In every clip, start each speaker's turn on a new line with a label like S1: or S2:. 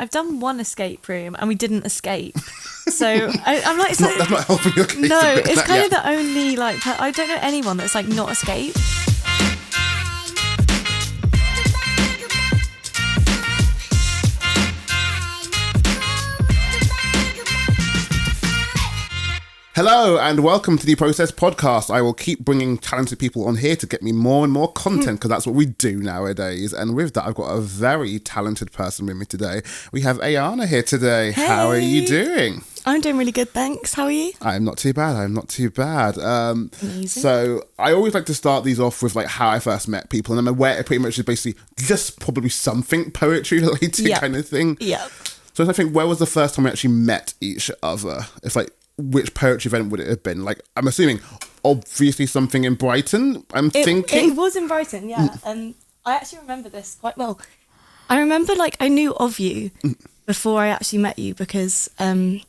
S1: I've done one escape room and we didn't escape. So I'm like,
S2: that's not helping your case.
S1: No, it's kind of the only like I don't know anyone that's like not escaped.
S2: Hello and welcome to the Process Podcast. I will keep bringing talented people on here to get me more and more content because that's what we do nowadays. And with that, I've got a very talented person with me today. We have Ayana here today.
S1: Hey.
S2: How are you doing?
S1: I'm doing really good, thanks. How are you?
S2: I'm not too bad.
S1: Amazing.
S2: So I always like to start these off with like how I first met people, and I'm aware it pretty much is basically just probably something poetry related kind of thing.
S1: Yeah.
S2: So I think, where was the first time we actually met each other? It's like, which poetry event would it have been? Like, I'm assuming, obviously something in Brighton, thinking.
S1: It was in Brighton, yeah. And I actually remember this quite well. I remember, like, I knew of you before I actually met you because I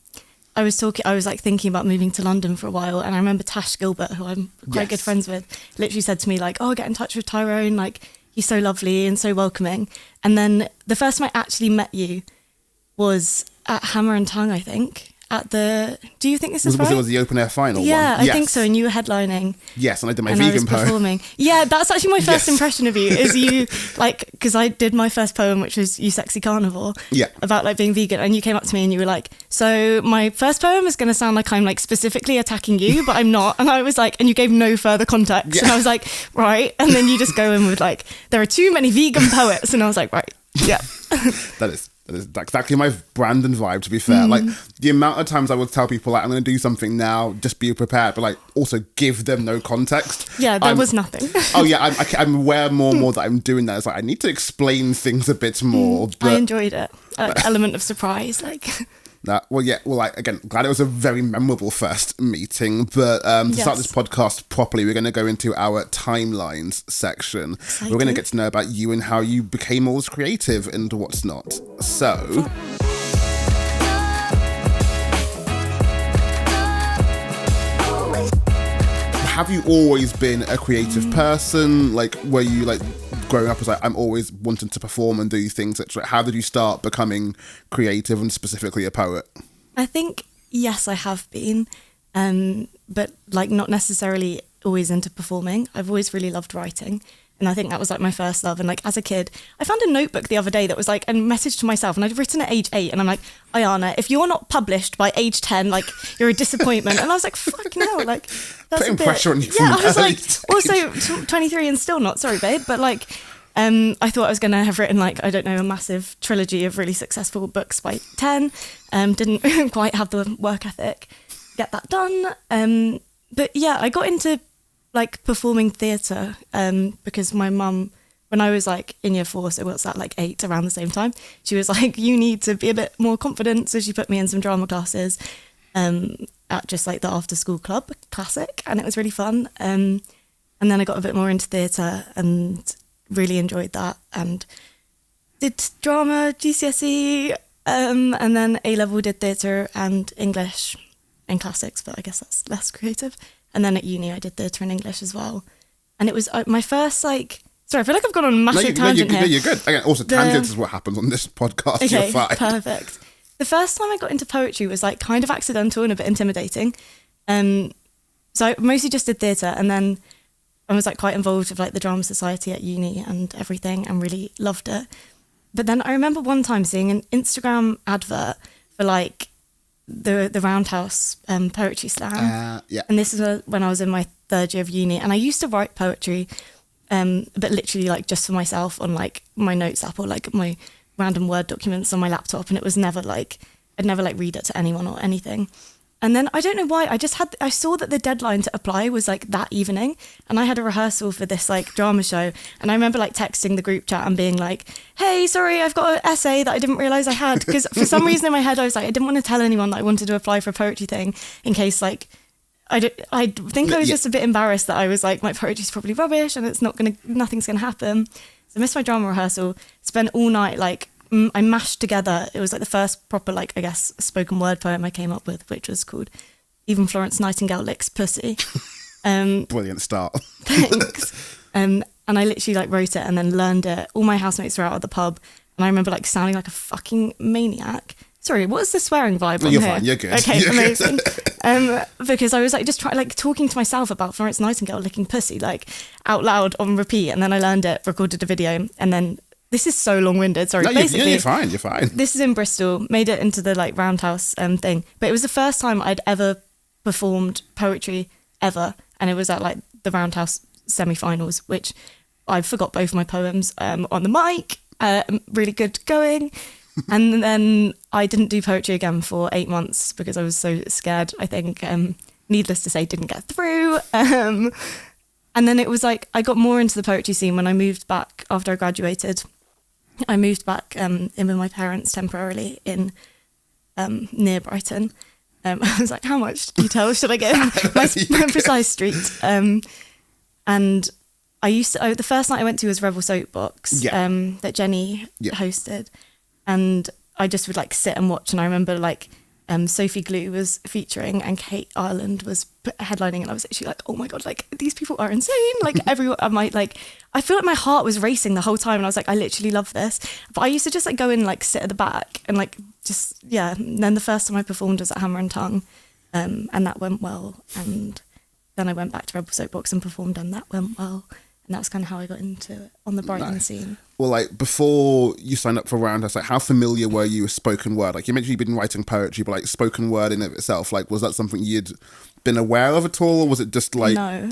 S1: was thinking about moving to London for a while, and I remember Tash Gilbert, who I'm quite good friends with, literally said to me, like, oh, get in touch with Tyrone, like, he's so lovely and so welcoming. And then the first time I actually met you was at Hammer and Tongue, I think. Do you think this is right?
S2: Was it the open air final
S1: yeah,
S2: one?
S1: I think so, and you were headlining.
S2: Yes, and I did my
S1: and
S2: vegan
S1: I was
S2: poem.
S1: Performing. Yeah, that's actually my first impression of you, is you, like, because I did my first poem, which was You Sexy Carnivore, about, like, being vegan, and you came up to me and you were like, so my first poem is going to sound like I'm, like, specifically attacking you, but I'm not. And I was like, and you gave no further context. Yeah. And I was like, right. And then you just go in with, like, there are too many vegan poets. And I was like, right, yeah.
S2: That is exactly my brand and vibe, to be fair. Like, the amount of times I would tell people, like, I'm going to do something now, just be prepared, but, like, also give them no context.
S1: Yeah, there was nothing.
S2: Oh, yeah, I'm aware more and more that I'm doing that. It's like, I need to explain things a bit more. But
S1: I enjoyed it. Element of surprise, like...
S2: Again, glad it was a very memorable first meeting. But to start this podcast properly, we're going to go into our timelines section. Exciting. We're going to get to know about you and how you became always creative and what's not. So... have you always been a creative person? Like, were you, like, growing up as, like, I'm always wanting to perform and do things, etc. How did you start becoming creative and specifically a poet?
S1: I think, yes, I have been, but, like, not necessarily always into performing. I've always really loved writing. And I think that was, like, my first love. And, like, as a kid, I found a notebook the other day that was, like, a message to myself. And I'd written at age 8. And I'm like, Ayana, if you're not published by age 10, like, you're a disappointment. And I was like, fucking hell, like, that's
S2: putting
S1: a bit...
S2: pressure on you.
S1: Yeah, I was like, also 23 and still not. Sorry, babe. But, like, I thought I was going to have written, like, I don't know, a massive trilogy of really successful books by 10. Didn't quite have the work ethic. Get that done. But, yeah, I got into... like performing theatre because my mum, when I was like in year 4, so what's that, like 8, around the same time, she was like, you need to be a bit more confident, so she put me in some drama classes at just like the after school club classic, and it was really fun, and then I got a bit more into theatre and really enjoyed that and did drama GCSE and then A-level did theatre and English and classics, but I guess that's less creative. And then at uni, I did theatre and English as well. And it was my first, like... Sorry, I feel like I've gone on a massive tangent here.
S2: No, you're good. Again, also, tangents is what happens on this podcast.
S1: Okay,
S2: you're fine.
S1: Perfect. The first time I got into poetry was, like, kind of accidental and a bit intimidating. So I mostly just did theatre, and then I was, like, quite involved with, like, the drama society at uni and everything, and really loved it. But then I remember one time seeing an Instagram advert for, like, the Roundhouse poetry slam. And this is when I was in my 3rd year of uni, and I used to write poetry but literally like just for myself on like my notes app or like my random Word documents on my laptop, and it was never like I'd never like read it to anyone or anything. And then I don't know why, I saw that the deadline to apply was like that evening, and I had a rehearsal for this like drama show, and I remember like texting the group chat and being like, hey, sorry, I've got an essay that I didn't realise I had, because for some reason in my head I was like, I didn't want to tell anyone that I wanted to apply for a poetry thing in case like, I think I was just a bit embarrassed that I was like, my poetry's probably rubbish and nothing's gonna happen. So I missed my drama rehearsal, spent all night like, I mashed together, it was like the first proper like, I guess, spoken word poem I came up with, which was called Even Florence Nightingale Licks Pussy.
S2: Brilliant start.
S1: Thanks. And I literally like wrote it and then learned it. All my housemates were out at the pub, And I remember like sounding like a fucking maniac. Sorry, what is the swearing vibe on
S2: You're
S1: here?
S2: fine, you're good.
S1: Okay,
S2: You're
S1: amazing. Because I was like just trying, like talking to myself about Florence Nightingale licking pussy, like out loud on repeat. And then I learned it, recorded a video, and then this is so long-winded. Sorry,
S2: No,
S1: basically,
S2: you're fine. You're fine.
S1: This is in Bristol, made it into the like Roundhouse thing, but it was the first time I'd ever performed poetry ever, and it was at like the Roundhouse semi-finals, which I forgot both my poems on the mic. Really good going. And then I didn't do poetry again for 8 months because I was so scared, I think. Needless to say, didn't get through. And then it was like, I got more into the poetry scene when I moved back after I graduated. I moved back in with my parents temporarily in near Brighton. I was like, how much detail should I give? my precise street. And I used to, the first night I went to was Rebel Soapbox that Jenny hosted. And I just would like sit and watch. And I remember like Sophie Glue was featuring and Kate Ireland was headlining. And I was actually like, oh my God, like these people are insane. Like everyone, I feel like my heart was racing the whole time. And I was like, I literally love this. But I used to just like go and like sit at the back and like just, yeah. And then the first time I performed was at Hammer and Tongue. And that went well. And then I went back to Rebel Soapbox and performed and that went well. And that's kind of how I got into it on the Brighton scene.
S2: Well, like before you signed up for Roundhouse, like how familiar were you with spoken word? Like you mentioned you've been writing poetry, but like spoken word in of itself, like was that something you'd been aware of at all, or was it just like
S1: no.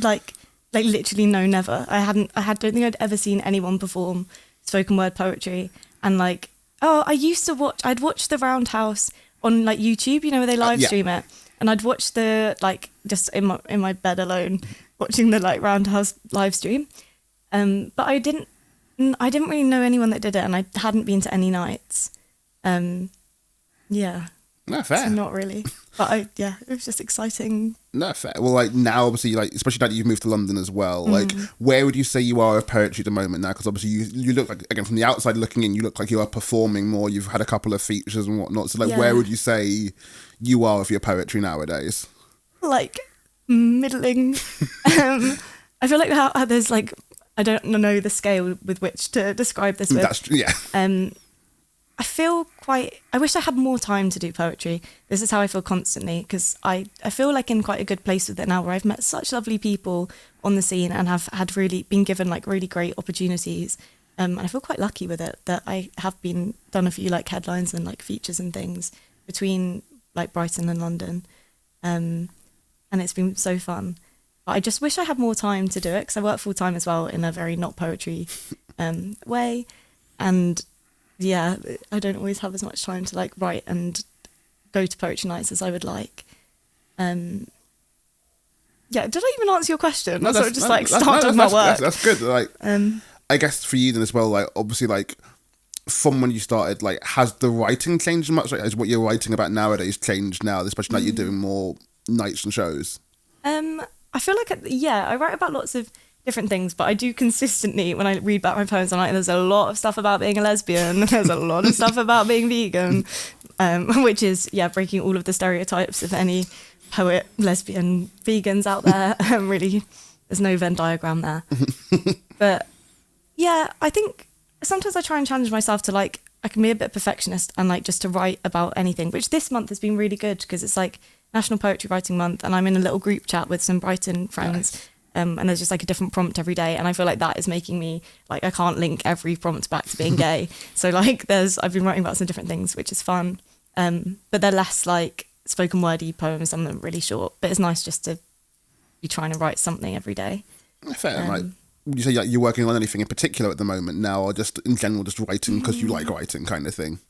S1: like literally no, never. Don't think I'd ever seen anyone perform spoken word poetry. And like, I'd watch the Roundhouse on like YouTube, you know, where they live stream it, and I'd watch the like just in my bed alone, watching the like Roundhouse live stream. But I didn't really know anyone that did it, and I hadn't been to any nights. Yeah.
S2: No, fair.
S1: So not really. But it was just exciting.
S2: No, fair. Well, like now, obviously, like especially now that you've moved to London as well, like where would you say you are with poetry at the moment now? Because obviously you look like, again, from the outside looking in, you look like you are performing more. You've had a couple of features and whatnot. So like, where would you say you are with your poetry nowadays? Like
S1: middling. I feel like how there's like, I don't know the scale with which to describe this with.
S2: That's true, yeah.
S1: I feel I wish I had more time to do poetry. This is how I feel constantly, because I feel like in quite a good place with it now, where I've met such lovely people on the scene and have had really been given like really great opportunities. And I feel quite lucky with it that I have done a few like headlines and like features and things between like Brighton and London. And it's been so fun. But I just wish I had more time to do it, because I work full time as well in a very not poetry way. And yeah, I don't always have as much time to like write and go to poetry nights as I would like. Did I even answer your question?
S2: No,
S1: talking about work.
S2: That's good. Like, I guess for you then as well, like obviously like from when you started, like has the writing changed much? Like has what you're writing about nowadays changed now, especially now you're doing more nights and shows?
S1: I feel like, I write about lots of different things, but I do consistently, when I read back my poems, I'm like, there's a lot of stuff about being a lesbian, there's a lot of stuff about being vegan, which is, breaking all of the stereotypes of any poet, lesbian, vegans out there. Really, there's no Venn diagram there. But yeah, I think sometimes I try and challenge myself to like, I can be a bit perfectionist and like just to write about anything, which this month has been really good because it's like National Poetry Writing Month, and I'm in a little group chat with some Brighton friends. Nice. And there's just like a different prompt every day, and I feel like that is making me like, I can't link every prompt back to being gay. So like I've been writing about some different things, which is fun. But they're less like spoken wordy poems, some of them really short, but it's nice just to be trying to write something every day.
S2: Fair. Like, would you say like, you're working on anything in particular at the moment now, or just in general just writing because you like writing kind of thing?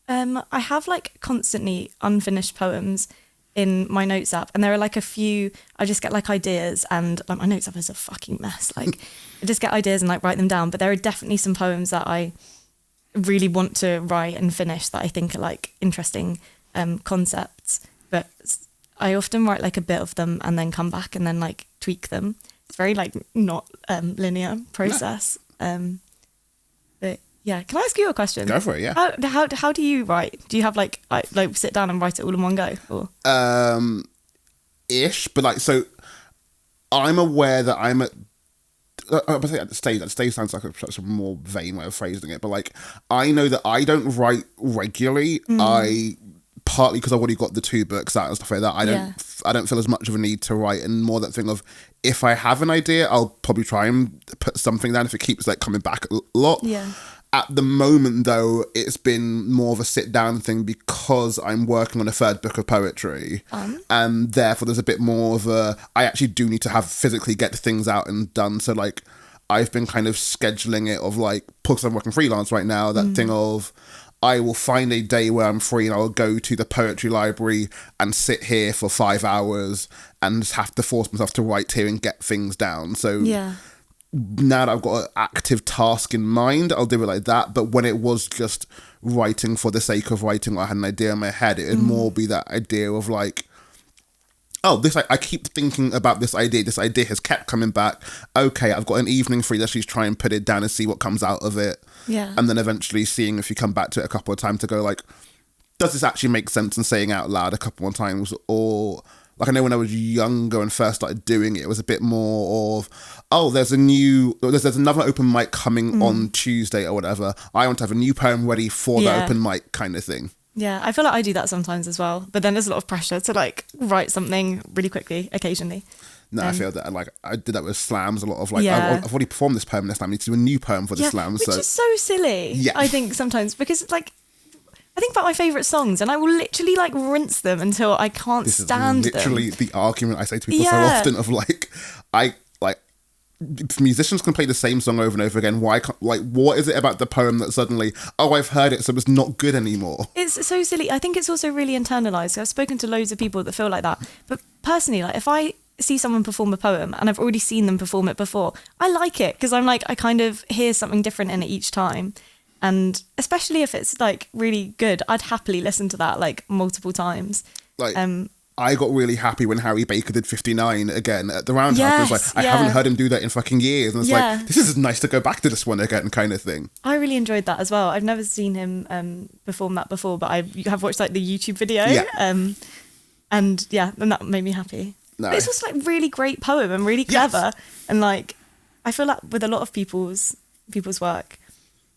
S1: I have like constantly unfinished poems in my notes app, and there are like a few, I just get like ideas, and like my notes app is a fucking mess. Like I just get ideas and like write them down, but there are definitely some poems that I really want to write and finish that I think are like interesting concepts, but I often write like a bit of them and then come back and then like tweak them. It's very like not linear process. No. But yeah, can I ask you a question?
S2: Go for it. Yeah.
S1: How do you write? Do you have like sit down and write it all in one go? Or?
S2: Ish, but like, so I'm aware that I'm at I say at the stage sounds like such a more vain way of phrasing it, but like, I know that I don't write regularly. I partly because I've already got the 2 books out and stuff like that. I don't feel as much of a need to write, and more that thing of, if I have an idea, I'll probably try and put something down if it keeps like coming back a lot.
S1: Yeah.
S2: At the moment, though, it's been more of a sit-down thing because I'm working on a 3rd book of poetry. And therefore, there's a bit more of a... I actually do need to have physically get things out and done. So, like, I've been kind of scheduling it of, like... Because I'm working freelance right now, that thing of... I will find a day where I'm free and I'll go to the poetry library and sit here for 5 hours and just have to force myself to write here and get things down. So...
S1: Yeah.
S2: Now that I've got an active task in mind, I'll do it like that. But when it was just writing for the sake of writing, I had an idea in my head, it would more be that idea of like, oh, this I keep thinking about this idea. This idea has kept coming back. Okay, I've got an evening free. Let's just try and put it down and see what comes out of it.
S1: Yeah.
S2: And then eventually seeing if you come back to it a couple of times to go like, does this actually make sense, and saying out loud a couple more times, or... Like, I know when I was younger and first started doing it, it was a bit more of, oh, there's another open mic coming on Tuesday or whatever. I want to have a new poem ready for the open mic kind of thing.
S1: Yeah, I feel like I do that sometimes as well. But then there's a lot of pressure to, like, write something really quickly, occasionally.
S2: No, I feel that. Like, I did that with slams a lot of, like, I've already performed this poem this time. I need to do a new poem for the slams.
S1: Which is so silly, I think, sometimes. Because, like... I think about my favourite songs and I will literally like rinse them until I can't stand them.
S2: This is literally the argument I say to people so often of like, musicians can play the same song over and over again. Why can't, like, what is it about the poem that suddenly, oh, I've heard it, so it's not good anymore? It's
S1: so silly. I think it's also really internalised. I've spoken to loads of people that feel like that. But personally, like if I see someone perform a poem and I've already seen them perform it before, I like it because I'm like, I kind of hear something different in it each time. And especially if it's like really good, I'd happily listen to that like multiple times.
S2: Like, I got really happy when Harry Baker did 59 again at the Roundhouse. It was like, I haven't heard him do that in fucking years. And it's like, this is nice to go back to this one again kind of thing.
S1: I really enjoyed that as well. I've never seen him perform that before, but I have watched like the YouTube video. Yeah. And that made me happy. No. But it's also like really great poem and really clever. Yes. And like, I feel like with a lot of people's work,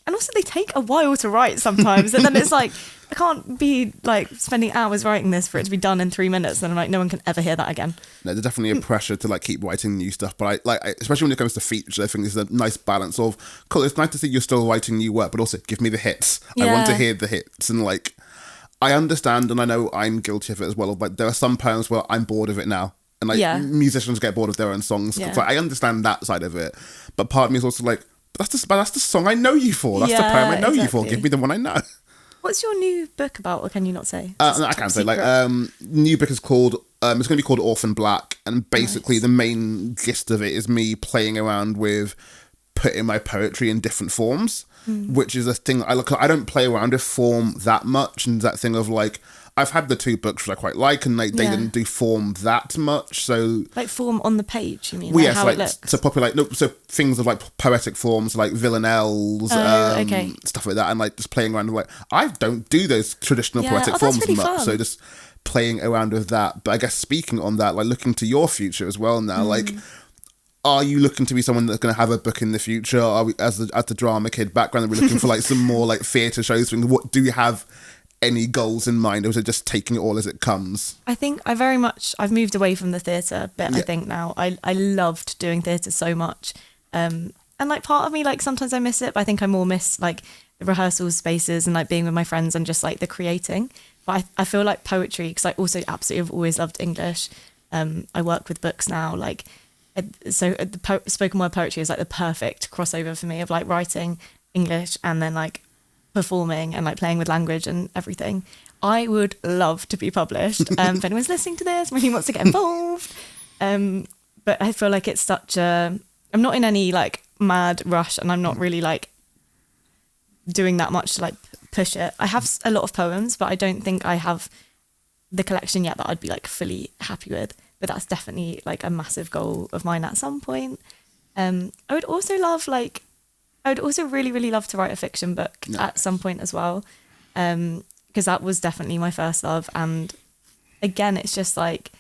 S1: and also they take a while to write sometimes. And then it's like, I can't be like spending hours writing this for it to be done in 3 minutes. And I'm like, no one can ever hear that again. No,
S2: there's definitely a pressure to like keep writing new stuff. But especially when it comes to features, I think there's a nice balance of, cool, it's nice to see you're still writing new work, but also give me the hits. Yeah. I want to hear the hits. And like, I understand, and I know I'm guilty of it as well. Like, there are some poems where I'm bored of it now. And like musicians get bored of their own songs. Yeah. So I understand that side of it. But part of me is also like, that's the song I know you for. That's the poem I know you for. Give me the one I know.
S1: What's your new book about, or can you not say?
S2: No, I can't say. Like, new book is called, it's going to be called Orphan Black. And basically the main gist of it is me playing around with putting my poetry in different forms, which is a thing I don't play around with form that much. And that thing of like, I've had the 2 books which I quite like, and they didn't do form that much. So
S1: like form on the page, you mean?
S2: Well, yes, how it looks. So probably so things of like poetic forms like villanelles, stuff like that, and like just playing around with like, I don't do those traditional poetic forms really much, fun. So just playing around with that. But I guess speaking on that, like looking to your future as well now, like, are you looking to be someone that's going to have a book in the future? Are we, as the drama kid background, are we looking for like some more like theatre shows? What do you have? Any goals in mind, or is it just taking it all as it comes? I think
S1: I've moved away from the theatre bit. I think now I loved doing theatre so much, and like part of me, like sometimes I miss it, but I think I more miss like the rehearsal spaces and like being with my friends and just like the creating. But I feel like poetry, because I also absolutely have always loved English. I work with books now, like so the spoken word poetry is like the perfect crossover for me of like writing English and then like performing and like playing with language and everything. I would love to be published. If anyone's listening to this, really wants to get involved. But I feel like it's such a... I'm not in any like mad rush, and I'm not really like doing that much to like push it. I have a lot of poems, but I don't think I have the collection yet that I'd be like fully happy with. But that's definitely like a massive goal of mine at some point. I would also really, really love to write a fiction book at some point as well, because that was definitely my first love. And again, it's just like,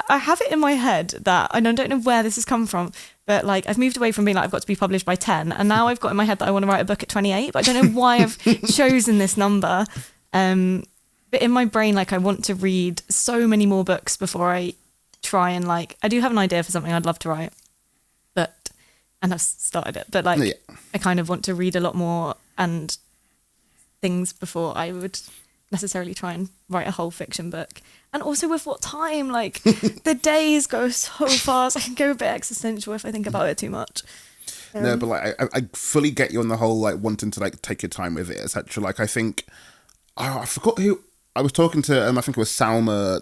S1: I have it in my head that, and I don't know where this has come from, But like I've moved away from being like I've got to be published by 10, and now I've got in my head that I want to write a book at 28, but I don't know why I've chosen this number. But in my brain, like I want to read so many more books before I try and like, I do have an idea for something I'd love to write, and I've started it, but like I kind of want to read a lot more and things before I would necessarily try and write a whole fiction book. And also with what time, like the days go so fast. I can go a bit existential if I think about it too much.
S2: No, but like I fully get you on the whole like wanting to like take your time with it, etc. Like I think I forgot who I was talking to. I think it was Salma,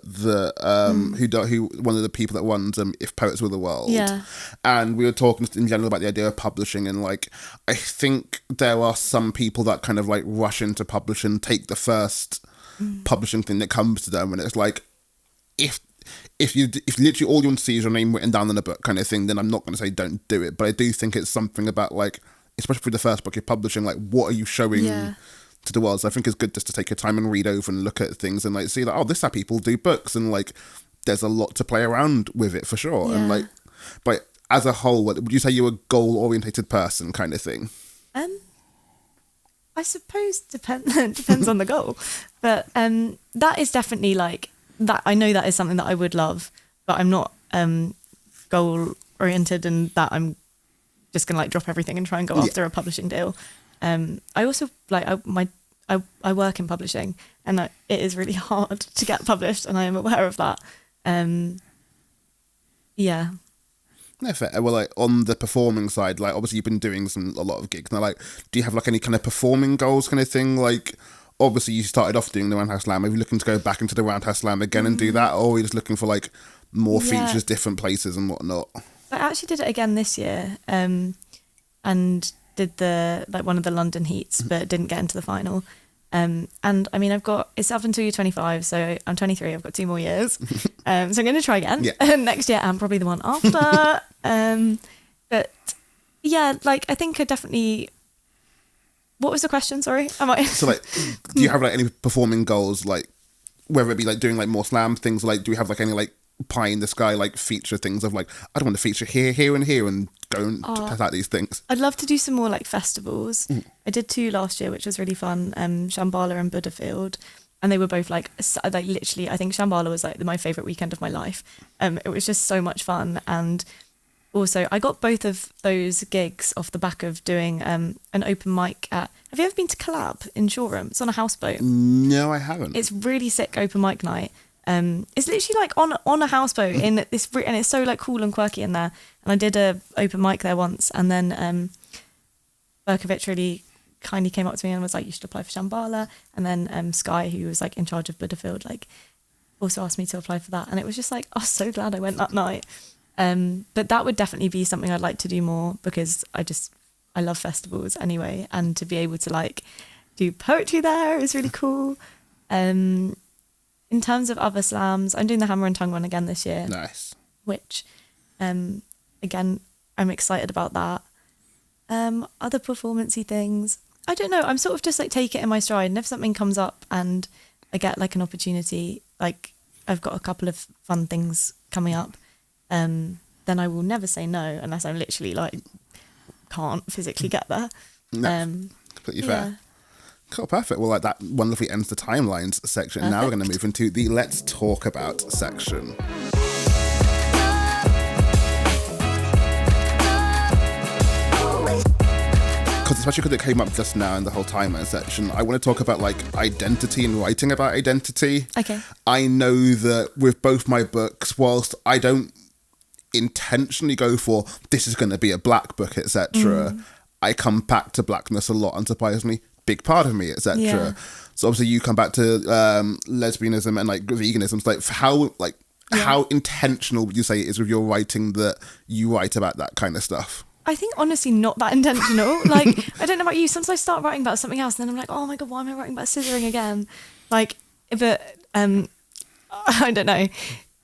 S2: who one of the people that runs If Poets Were the World.
S1: Yeah.
S2: And we were talking in general about the idea of publishing, and like I think there are some people that kind of like rush into publishing, take the first publishing thing that comes to them, and it's like if literally all you want to see is your name written down in a book kind of thing, then I'm not going to say don't do it. But I do think it's something about like, especially for the first book you're publishing, like what are you showing to the world? So I think it's good just to take your time and read over and look at things and like see that, oh, this is how people do books, and like there's a lot to play around with it for sure. And like, but as a whole, would you say you're a goal orientated person kind of thing?
S1: I suppose depends on the goal, but that is definitely like that. I know that is something that I would love, but I'm not goal oriented, and that I'm just gonna like drop everything and try and go after a publishing deal. I also like I work in publishing, and it is really hard to get published, and I am aware of that. Yeah.
S2: No, fair. Well, like on the performing side, like obviously you've been doing a lot of gigs now. Like, do you have like any kind of performing goals, kind of thing? Like, obviously you started off doing the Roundhouse Slam. Are you looking to go back into the Roundhouse Slam again and do that, or are you just looking for like more features, different places and whatnot?
S1: I actually did it again this year, and did the like one of the London heats, but didn't get into the final. And I mean, it's up until you're 25, so I'm 23. I've got 2 more years, so I'm going to try again next year, and probably the one after. But yeah, like I think I definitely. What was the question? Sorry,
S2: So like, do you have like any performing goals, like whether it be like doing like more slam things? Like, do we have like any like pie in the sky like feature things of like I don't want to feature here, and here, and go and test out these things?
S1: I'd love to do some more like festivals. I did 2 last year, which was really fun. Shambhala and Buddhafield, and they were both like literally. I think Shambhala was like my favourite weekend of my life. It was just so much fun, and also I got both of those gigs off the back of doing an open mic at. Have you ever been to Collab in Shoreham? It's on a houseboat.
S2: No, I haven't.
S1: It's really sick open mic night. It's literally like on a houseboat in this, and it's so like cool and quirky in there. And I did a open mic there once, and then Berkovich really kindly came up to me and was like, "You should apply for Shambhala." And then Sky, who was like in charge of Buddhafield, like also asked me to apply for that, and it was just like, oh, so glad I went that night. But that would definitely be something I'd like to do more, because I love festivals anyway, and to be able to like do poetry there is really cool. In terms of other slams, I'm doing the Hammer and Tongue one again this year.
S2: Nice.
S1: Which, again, I'm excited about that. Other performance-y things, I don't know. I'm sort of just like take it in my stride. And if something comes up and I get like an opportunity, like I've got a couple of fun things coming up, then I will never say no unless I'm literally like can't physically get there.
S2: No, completely fair. Cool, perfect. Well, like that wonderfully ends the timelines section. Perfect. Now we're going to move into the Let's Talk About section. Because especially because it came up just now in the whole timeline section, I want to talk about like identity and writing about identity.
S1: Okay.
S2: I know that with both my books, whilst I don't intentionally go for this is going to be a black book, etc., I come back to blackness a lot, unsurprisingly. Big part of me, etc. Yeah. So obviously you come back to lesbianism and like veganism. Like how intentional would you say it is with your writing that you write about that kind of stuff?
S1: I think honestly not that intentional. Like I don't know about you. Sometimes I start writing about something else, and then I'm like, oh my god, why am I writing about scissoring again? Like, but I don't know.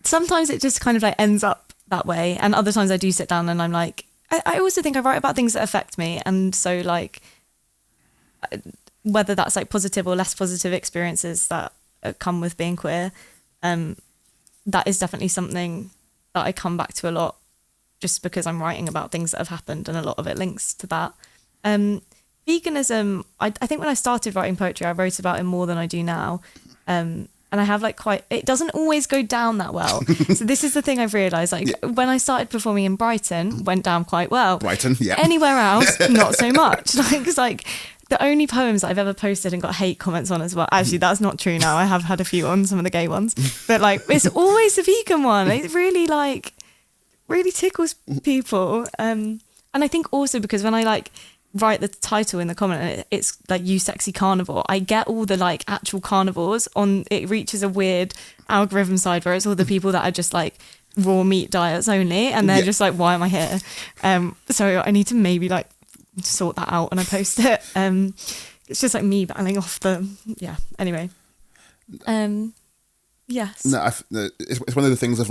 S1: Sometimes it just kind of like ends up that way, and other times I do sit down and I'm like, I also think I write about things that affect me, and so like. Whether that's like positive or less positive experiences that come with being queer, that is definitely something that I come back to a lot, just because I'm writing about things that have happened, and a lot of it links to that. Veganism, I think when I started writing poetry, I wrote about it more than I do now. And I have it doesn't always go down that well. So this is the thing I've realised, when I started performing in Brighton, went down quite well.
S2: Brighton, yeah.
S1: Anywhere else, not so much. It's the only poems I've ever posted and got hate comments on as well. Actually, that's not true now. I have had a few on some of the gay ones. But it's always the vegan one. It really really tickles people. And I think also because when I write the title in the comment and it's you sexy carnivore, I get all the actual carnivores on. It reaches a weird algorithm side where it's all the people that are just raw meat diets only, and they're just why am I here? So I need to maybe sort that out when I post it. It's just me battling off anyway. Yes.
S2: No, it's one of the things of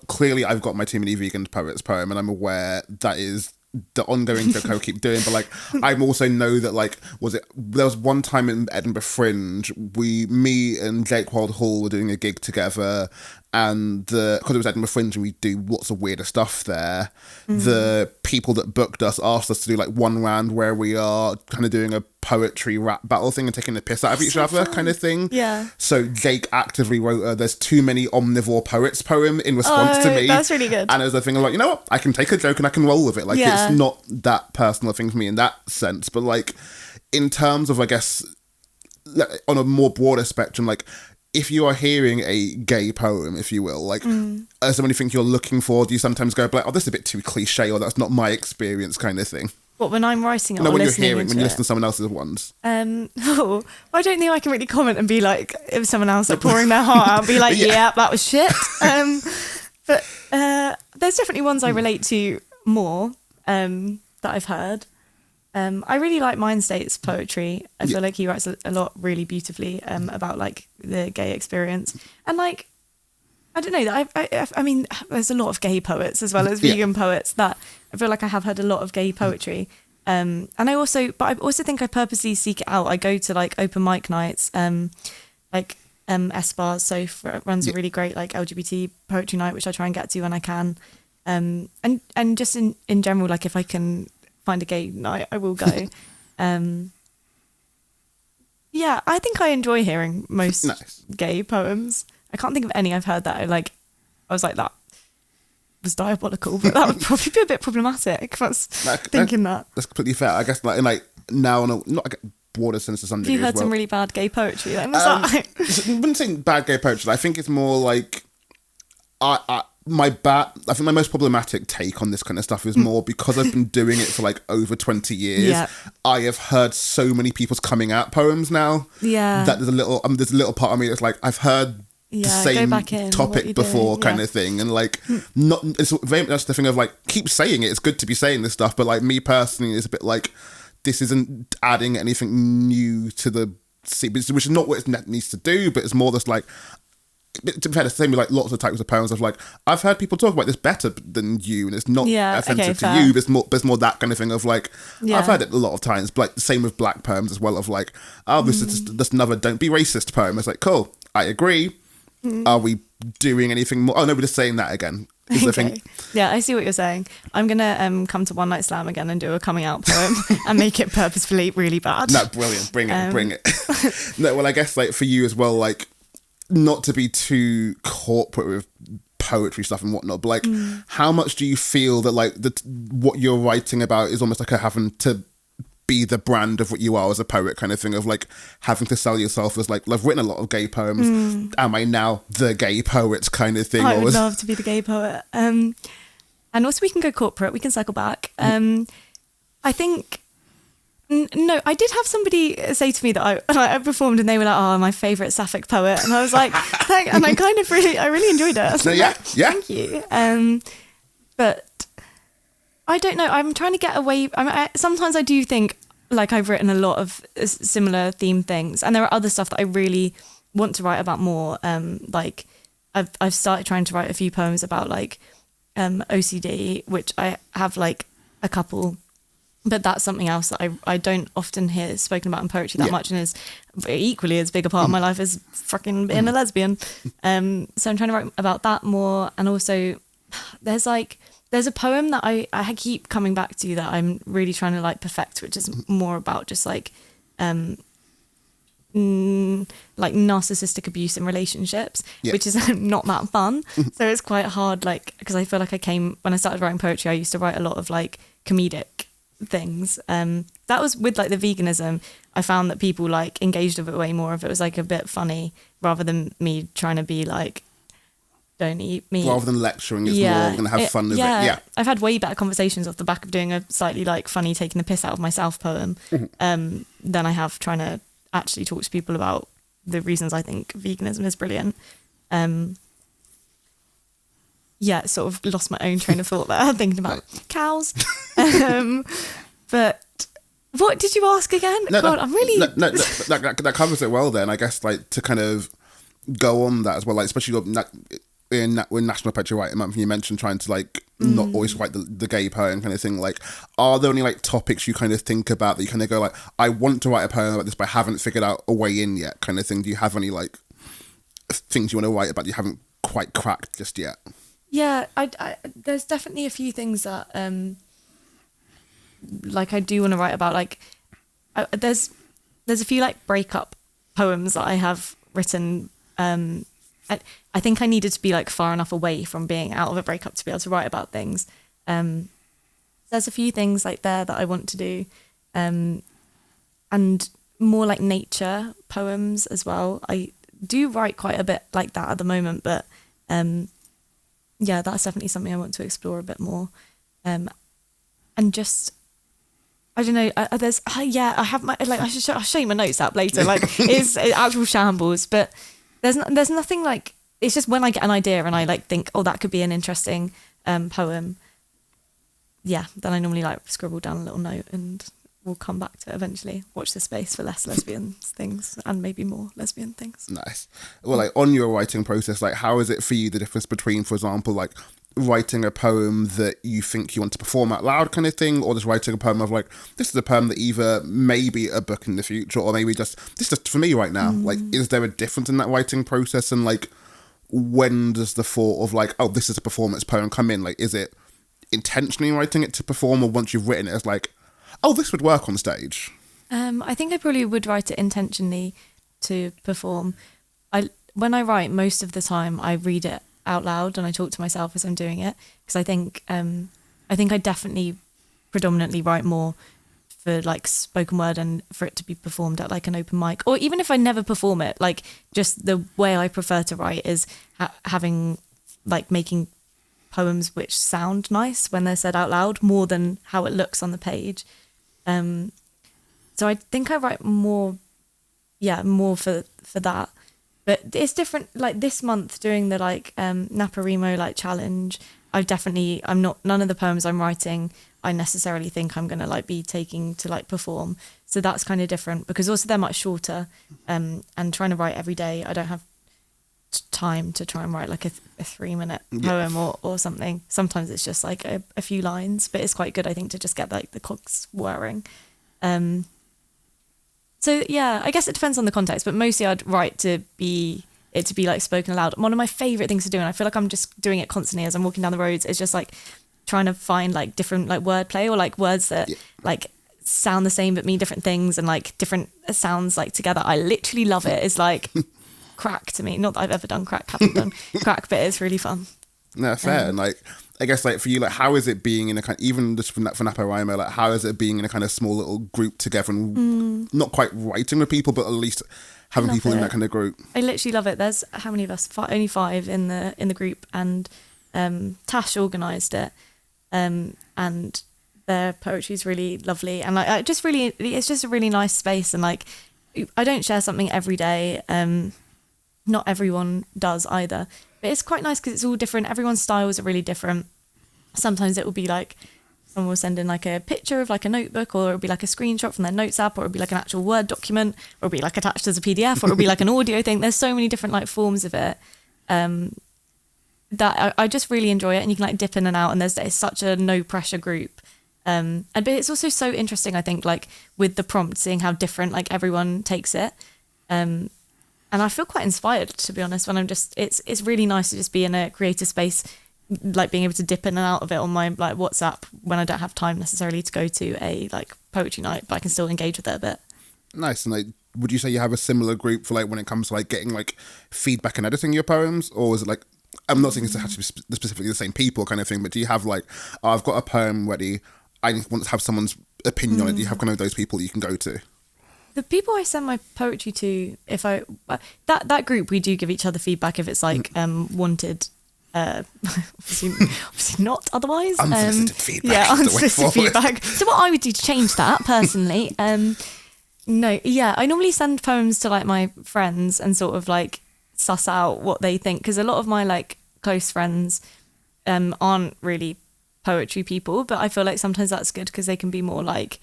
S2: clearly I've got my Too Many Vegan Poets poem, and I'm aware that is the ongoing joke I keep doing, but I also know that there was one time in Edinburgh Fringe, me and Jake Hall were doing a gig together, and because it was Edinburgh Fringe and we do lots of weirder stuff there, the people that booked us asked us to do one round where we are kind of doing a poetry rap battle thing and taking the piss out of each other kind of thing.
S1: Yeah. So
S2: Jake actively wrote a "There's Too Many Omnivore Poets" poem in response to me.
S1: That's really good.
S2: And it was a thing of you know what, I can take a joke and I can roll with it. It's not that personal thing for me in that sense, but in terms of, I guess, on a more broader spectrum, if you are hearing a gay poem, if you will, is there anything you're looking for? Do you sometimes go oh, this is a bit too cliche, or that's not my experience kind of thing?
S1: What, when I'm writing it
S2: no,
S1: or
S2: when
S1: listening
S2: when you listen to someone else's ones?
S1: I don't think I can really comment and be if someone else pouring their heart out, be yeah, that was shit. But there's definitely ones I relate to more that I've heard. I really like Mind State's poetry. I feel he writes a lot really beautifully about the gay experience, and I don't know. I mean, there's a lot of gay poets as well as vegan poets that I feel I have heard a lot of gay poetry. And I also think I purposely seek it out. I go to open mic nights, S-Bars. So runs a really great LGBT poetry night, which I try and get to when I can. And just in general, if I can find a gay night, I will go. I think I enjoy hearing most gay poems. I can't think of any I've heard that I was that was diabolical, but that would probably be a bit problematic if I was thinking that. That's
S2: completely fair. I guess now on a not broader sense to some degree.
S1: Have you heard some really bad gay poetry then? I
S2: wouldn't say bad gay poetry. I think it's more I think my most problematic take on this kind of stuff is more because I've been doing it for over 20 years.
S1: Yeah.
S2: I have heard so many people's coming out poems now.
S1: Yeah.
S2: That there's a little part of me that's I've heard the same topic before kind of thing, and not, it's very much the thing of keep saying it. It's good to be saying this stuff, but me personally, it's a bit this isn't adding anything new to the which is not what it needs to do, but it's more just to be fair, the same with lots of types of poems of I've heard people talk about this better than you, and it's not offensive to you, but there's more that kind of thing of I've heard it a lot of times, but the same with black poems as well of this is just another don't be racist poem. It's cool, I agree. Are we doing anything more? Oh no, we're just saying that again.
S1: Okay. Yeah, I see what you're saying. I'm gonna come to One Night Slam again and do a coming out poem and make it purposefully really bad.
S2: No, brilliant. Bring it. No, well, I guess for you as well, not to be too corporate with poetry stuff and whatnot, but how much do you feel that what you're writing about is almost having to be the brand of what you are as a poet kind of thing of having to sell yourself as I've written a lot of gay poems, am I now the gay poet kind of thing?
S1: I would love to be the gay poet, and also we can go corporate, we can cycle back. I think no, I did have somebody say to me that I performed and they were oh, my favourite sapphic poet, and I was and I kind of I really enjoyed it.
S2: So yeah.
S1: Thank you. But I don't know. I'm trying to get away. Sometimes I do think I've written a lot of similar themed things, and there are other stuff that I really want to write about more. I've started trying to write a few poems about OCD, which I have a couple, but that's something else that I don't often hear spoken about in poetry that much, and is equally as big a part of my life as fucking being a lesbian. So I'm trying to write about that more, and also there's there's a poem that I keep coming back to that I'm really trying to like perfect, which is more about just like like narcissistic abuse in relationships, which is not that fun. So it's quite hard, like, because I feel like when I started writing poetry, I used to write a lot of like comedic things. That was with like the veganism. I found that people like engaged with it way more if it was like a bit funny rather than me trying to be like, don't eat meat.
S2: Rather than lecturing, it's more going to have fun with it. Yeah.
S1: I've had way better conversations off the back of doing a slightly like funny taking the piss out of myself poem than I have trying to actually talk to people about the reasons I think veganism is brilliant. Sort of lost my own train of thought there, thinking about cows. But what did you ask again? I'm really...
S2: That covers it well then, I guess, like, to kind of go on that as well, like, especially in National Poetry Writing Month, you mentioned trying to like not always write the gay poem kind of thing. Like, are there any like topics you kind of think about that you kind of go like, I want to write a poem about this, but I haven't figured out a way in yet, kind of thing? Do you have any like things you want to write about that you haven't quite cracked just yet?
S1: Yeah, I there's definitely a few things that like I do want to write about. Like, there's a few like breakup poems that I have written. I think I needed to be like far enough away from being out of a breakup to be able to write about things. There's a few things like there that I want to do, and more like nature poems as well. I do write quite a bit like that at the moment, but that's definitely something I want to explore a bit more. And just, I don't know. I have my like. I'll show you my notes app later. Like, it's actual shambles, but there's nothing like. It's just when I get an idea and I like think, oh, that could be an interesting poem. Yeah, then I normally like scribble down a little note and we'll come back to it eventually. Watch the space for less lesbian things and maybe more lesbian things.
S2: Nice. Well, like on your writing process, like how is it for you, the difference between, for example, like writing a poem that you think you want to perform out loud kind of thing, or just writing a poem of like, this is a poem that either maybe a book in the future or maybe just, this is just for me right now. Like, is there a difference in that writing process? And like, when does the thought of like, oh, this is a performance poem come in? Like, is it intentionally writing it to perform, or once you've written it, it's like, oh, this would work on stage?
S1: I think I probably would write it intentionally to perform. When I write, most of the time I read it out loud and I talk to myself as I'm doing it, because I think I definitely predominantly write more for like spoken word and for it to be performed at like an open mic, or even if I never perform it, like just the way I prefer to write is having like making poems which sound nice when they're said out loud more than how it looks on the page. So I think I write more for that. But it's different, like this month doing the like NaPoWriMo like challenge, none of the poems I'm writing I necessarily think I'm going to like be taking to like perform. So that's kind of different, because also they're much shorter, and trying to write every day, I don't have time to try and write like a 3-minute poem or something. Sometimes it's just like a few lines, but it's quite good, I think, to just get like the cogs whirring. So yeah, I guess it depends on the context, but mostly I'd write to be like spoken aloud. One of my favorite things to do, and I feel like I'm just doing it constantly as I'm walking down the roads, is just like trying to find like different like wordplay or like words that like sound the same but mean different things, and like different sounds like together. I literally love it. It's like crack to me. Not that I've ever done crack, haven't done crack, but it's really fun.
S2: No, fair. And like, I guess like for you, like how is it being in a kind, even just for NaPoWriMo, like how is it being in a kind of small little group together and not quite writing with people, but at least having people in that kind of group?
S1: I literally love it. There's how many of us? Only 5 in the group, and Tash organised it, and their poetry is really lovely, and like it's just a really nice space, and like I don't share something every day. Not everyone does either, but it's quite nice because it's all different. Everyone's styles are really different. Sometimes it will be like someone will send in like a picture of like a notebook, or it'll be like a screenshot from their notes app, or it'll be like an actual Word document, or it'll be like attached as a PDF, or it'll be like an audio thing. There's so many different like forms of it that I just really enjoy it, and you can like dip in and out, and it's such a no pressure group. But it's also so interesting, I think, like with the prompt, seeing how different like everyone takes it. And I feel quite inspired, to be honest, when I'm just, it's really nice to just be in a creative space like being able to dip in and out of it on my like WhatsApp when I don't have time necessarily to go to a like poetry night, but I can still engage with it a bit.
S2: Nice. And like, would you say you have a similar group for like when it comes to like getting like feedback and editing your poems, or is it like, I'm not saying it has to be specifically the same people kind of thing, but do you have like, oh, I've got a poem ready, I want to have someone's opinion on it? Do you have kind of those people you can go to?
S1: The people I send my poetry to, if I that group, we do give each other feedback if it's like wanted. Obviously not otherwise.
S2: Unsolicited feedback.
S1: Yeah, unsolicited feedback. So what I would do to change that personally, no, yeah, I normally send poems to like my friends and sort of like suss out what they think, because a lot of my like close friends aren't really poetry people, but I feel like sometimes that's good because they can be more like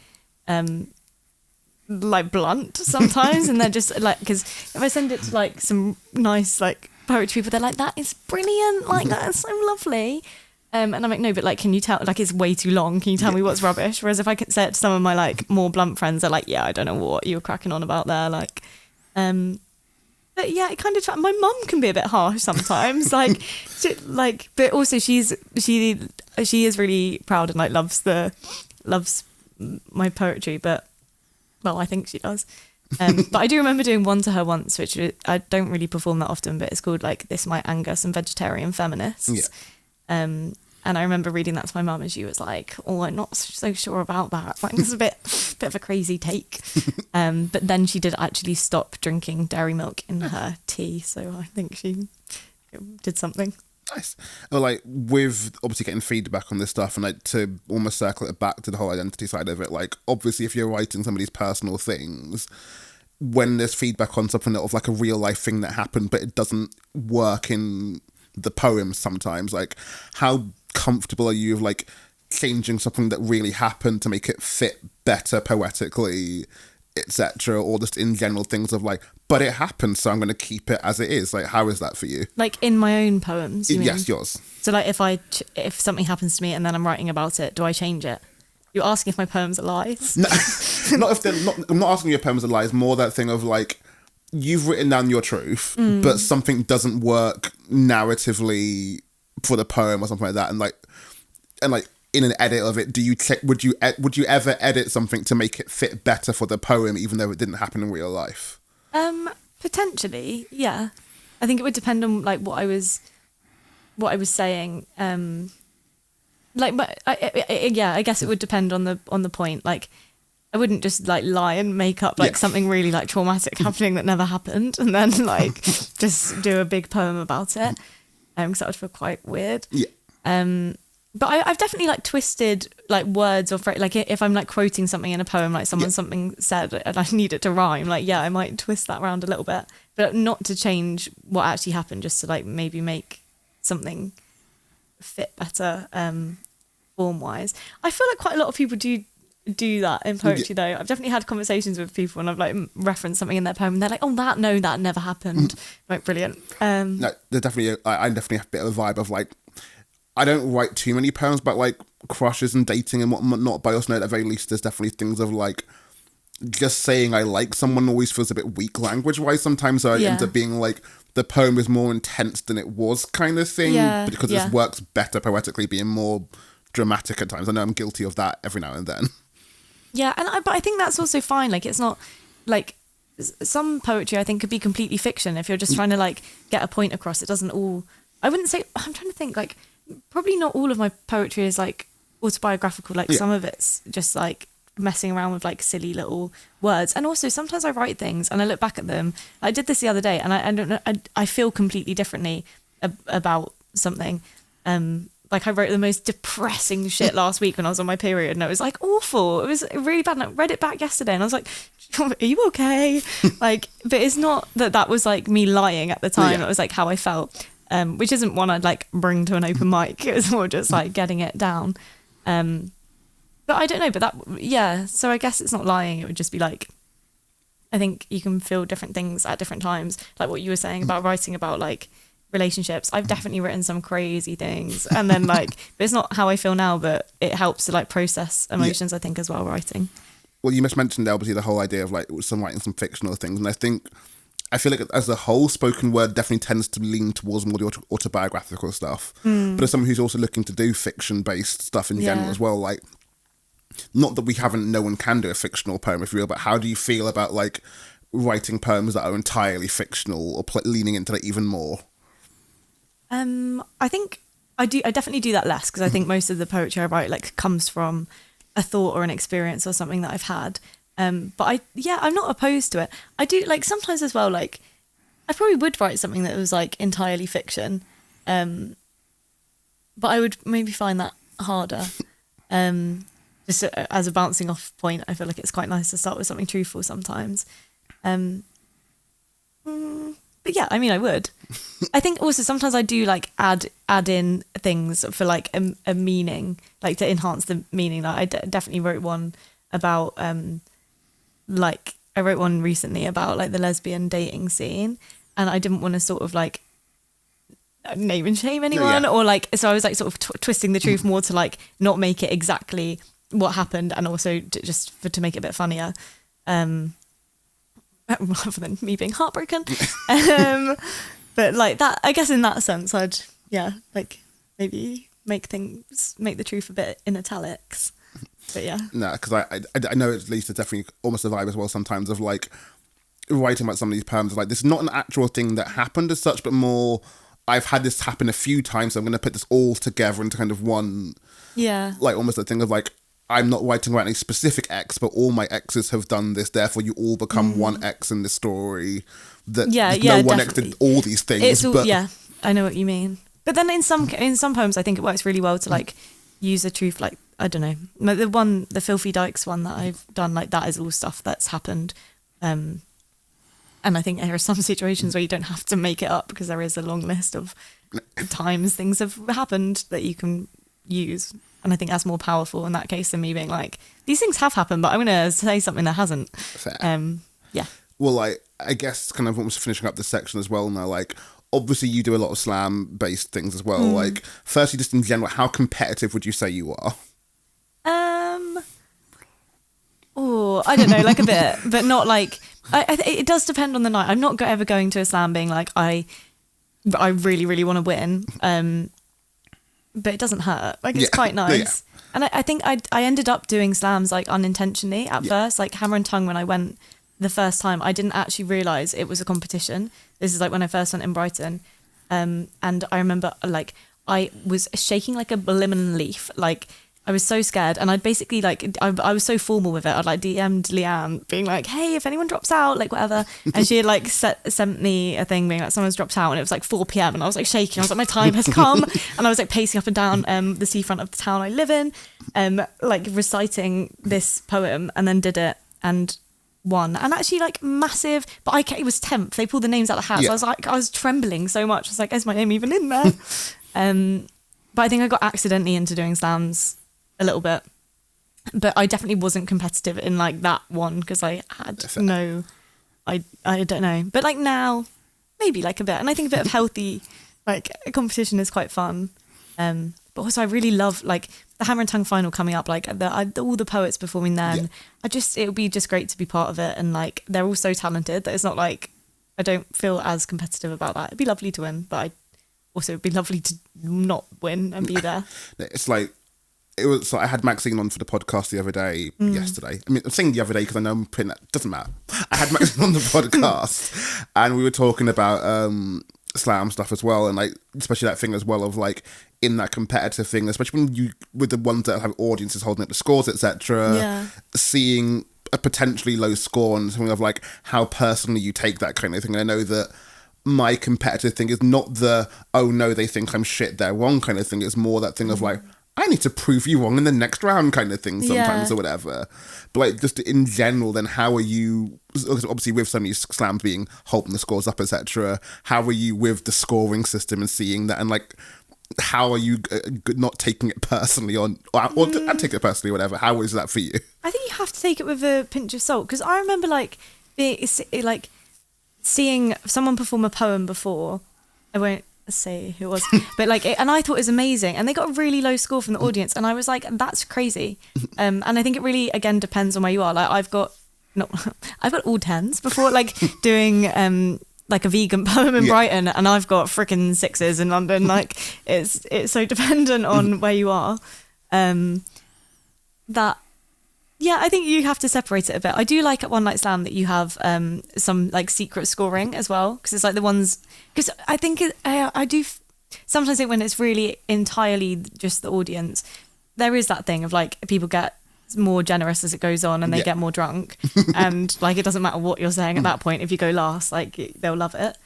S1: blunt sometimes, and they're just like, because if I send it to like some nice like poetry people, they're like, that is brilliant, like that is so lovely, and I'm like, no, but like, can you tell, like, it's way too long, can you tell me what's rubbish? Whereas if I could say it to some of my like more blunt friends, they're like, yeah, I don't know what you were cracking on about there, like but yeah, it kind of my mum can be a bit harsh sometimes, like but also she is really proud and like loves my poetry, but well, I think she does. But I do remember doing one to her once, which I don't really perform that often, but it's called like This Might Anger Some Vegetarian Feminists. Yeah. And I remember reading that to my mum, and she was like, oh, I'm not so sure about that. Like, it's a bit of a crazy take. But then she did actually stop drinking dairy milk in her tea. So I think she did something.
S2: Nice. Well, like, with obviously getting feedback on this stuff, and like to almost circle it back to the whole identity side of it, like, obviously if you're writing somebody's personal things, when there's feedback on something of like a real life thing that happened, but it doesn't work in the poem sometimes, like, how comfortable are you with like changing something that really happened to make it fit better poetically, etc., or just in general things of like, but it happened, so I'm going to keep it as it is? Like, how is that for you?
S1: Like in my own poems, you mean?
S2: Yes, yours.
S1: So like if something happens to me and then I'm writing about it, do I change it? You're asking if my poems are lies?
S2: No, not if they're not. I'm not asking your poems are lies. More that thing of like, you've written down your truth, but something doesn't work narratively for the poem or something like that, and like in an edit of it, would you ever edit something to make it fit better for the poem, even though it didn't happen in real life?
S1: Potentially, yeah. I think it would depend on like what I was saying. But I guess it would depend on the point. Like, I wouldn't just like lie and make up like something really like traumatic happening that never happened, and then like just do a big poem about it. Because that would feel quite weird. Yeah. But I've definitely like twisted like words or like if I'm like quoting something in a poem, like something said and I need it to rhyme, like I might twist that around a little bit, but not to change what actually happened, just to like maybe make something fit better form wise. I feel like quite a lot of people do that in poetry though. I've definitely had conversations with people and I've like referenced something in their poem and they're like, oh, that never happened. Like, brilliant.
S2: No, there's definitely I definitely have a bit of a vibe of like, I don't write too many poems about like crushes and dating and whatnot, but I also know at the very least there's definitely things of like, just saying I like someone always feels a bit weak language wise sometimes, so it ends up being like the poem is more intense than it was kind of thing, because it works better poetically being more dramatic at times. I know I'm guilty of that every now and then.
S1: Yeah, but I think that's also fine. Like, it's not like some poetry I think could be completely fiction if you're just trying to like get a point across. It doesn't all. I wouldn't say. I'm trying to think. Like, probably not all of my poetry is like autobiographical. Like some of it's just like messing around with like silly little words. And also sometimes I write things and I look back at them. I did this the other day, and I don't know. I feel completely differently about something. Like, I wrote the most depressing shit last week when I was on my period, and it was like awful. It was really bad. And I read it back yesterday and I was like, are you okay? Like, but it's not that was like me lying at the time. It was like how I felt, which isn't one I'd like bring to an open mic. It was more just like getting it down. But I don't know, but so I guess it's not lying. It would just be like, I think you can feel different things at different times. Like what you were saying about writing about like relationships. I've definitely written some crazy things, and then like, but it's not how I feel now, but it helps to like process emotions, I think, as well, writing.
S2: Well, you just mentioned obviously the whole idea of like writing some fictional things, and I think I feel like as a whole, spoken word definitely tends to lean towards more the autobiographical stuff. But as someone who's also looking to do fiction-based stuff in general as well, like, not that no one can do a fictional poem if real, but how do you feel about like writing poems that are entirely fictional or leaning into that even more?
S1: I think I definitely do that less, because I think most of the poetry I write like comes from a thought or an experience or something that I've had. But I'm not opposed to it. I do like sometimes as well, like I probably would write something that was like entirely fiction. But I would maybe find that harder. Just as a bouncing off point, I feel like it's quite nice to start with something truthful sometimes. But yeah, I mean, I would. I think also sometimes I do like add in things for like a meaning, like to enhance the meaning. Like I definitely wrote one about like I wrote one recently about like the lesbian dating scene, and I didn't want to sort of like name and shame anyone or like, so I was like sort of twisting the truth more to like not make it exactly what happened, and also to make it a bit funnier. Rather than me being heartbroken. But like that, I guess in that sense, I'd, like maybe make the truth a bit in italics. But yeah. No,
S2: because I know at least it's definitely almost a vibe as well sometimes of like writing about some of these poems. Like, this is not an actual thing that happened as such, but more, I've had this happen a few times, so I'm going to put this all together into kind of one. Yeah. Like almost a thing of like, I'm not writing about any specific ex, but all my exes have done this, therefore you all become one ex in this story. That no one ex did all these things.
S1: I know what you mean. But then in some poems, I think it works really well to like use the truth, like, I don't know, like the Filthy Dykes one that I've done, like that is all stuff that's happened. And I think there are some situations where you don't have to make it up, because there is a long list of times things have happened that you can use. And I think that's more powerful in that case than me being like, these things have happened, but I'm going to say something that hasn't.
S2: Fair. Well, like, I guess kind of almost finishing up this section as well now, like, obviously you do a lot of slam-based things as well. Like, firstly, just in general, how competitive would you say you are?
S1: I don't know, like a bit, but not like, it does depend on the night. I'm not ever going to a slam being like, I really, really want to win. But it doesn't hurt. Like, it's quite nice. Yeah. And I think I ended up doing slams like unintentionally at first. Like Hammer and Tongue, when I went the first time, I didn't actually realise it was a competition. This is like when I first went in Brighton. And I remember like I was shaking like a lemon leaf. Like, I was so scared, and I'd basically like, I was so formal with it. I'd like DM'd Leanne being like, hey, if anyone drops out, like whatever. And she had like sent me a thing being like, someone's dropped out, and it was like 4 p.m. and I was like shaking. I was like, my time has come. And I was like pacing up and down the seafront of the town I live in, like reciting this poem, and then did it and won. And actually like massive, but it was 10th. They pulled the names out of the hat. So I was trembling so much. I was like, is my name even in there? But I think I got accidentally into doing slams a little bit, but I definitely wasn't competitive in like that one, because I had I don't know, but like now maybe like a bit, and I think a bit of healthy like competition is quite fun. But also I really love like the Hammer and Tongue final coming up, like all the poets performing then. It would be just great to be part of it, and like they're all so talented that it's not like I don't feel as competitive about that. It'd be lovely to win, but it'd be lovely to not win and be there.
S2: It's like, it was, so I had Maxine on for the podcast the other day, yesterday. I mean, I'm saying the other day because I know I'm putting that, doesn't matter. I had Maxine on the podcast and we were talking about slam stuff as well, and like, especially that thing as well of like, in that competitive thing, especially when you, with the ones that have audiences holding up the scores, etc., seeing a potentially low score and something of like, how personally you take that kind of thing. And I know that my competitive thing is not the, oh no, they think I'm shit, they're wrong kind of thing. It's more that thing of like, I need to prove you wrong in the next round kind of thing sometimes or whatever. But like, just in general, then how are you, obviously with some of these slams being holding the scores up, etc., how are you with the scoring system and seeing that, and like, how are you not taking it personally or I take it personally, whatever. How is that for you?
S1: I think you have to take it with a pinch of salt, because I remember like seeing someone perform a poem before. I won't say who it was, but like, and I thought it was amazing, and they got a really low score from the audience, and I was like, that's crazy. And I think it really again depends on where you are. Like, I've got not I've got all 10s before, like doing like a vegan poem in Brighton, and I've got freaking 6s in London. Like it's so dependent on where you are. That I think you have to separate it a bit. I do like at One Night Slam that you have some like secret scoring as well, because it's like the ones, because I think I do sometimes think when it's really entirely just the audience, there is that thing of like people get more generous as it goes on and they get more drunk, and like it doesn't matter what you're saying at that point. If you go last, like they'll love it.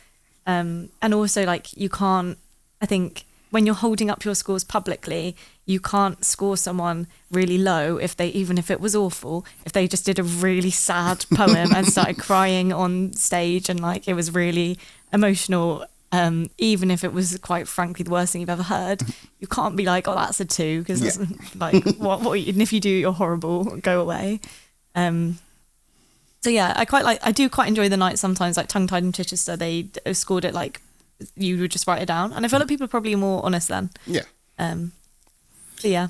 S1: And also like you can't, I think when you're holding up your scores publicly, you can't score someone really low even if it was awful, if they just did a really sad poem and started crying on stage and like it was really emotional, even if it was quite frankly the worst thing you've ever heard. You can't be like, oh, that's a 2, because like what and if you do, you're horrible, go away. So yeah, I do quite enjoy the night sometimes, like Tongue Tied in Chichester, they scored it like you would just write it down, and I feel like people are probably more honest then. So yeah.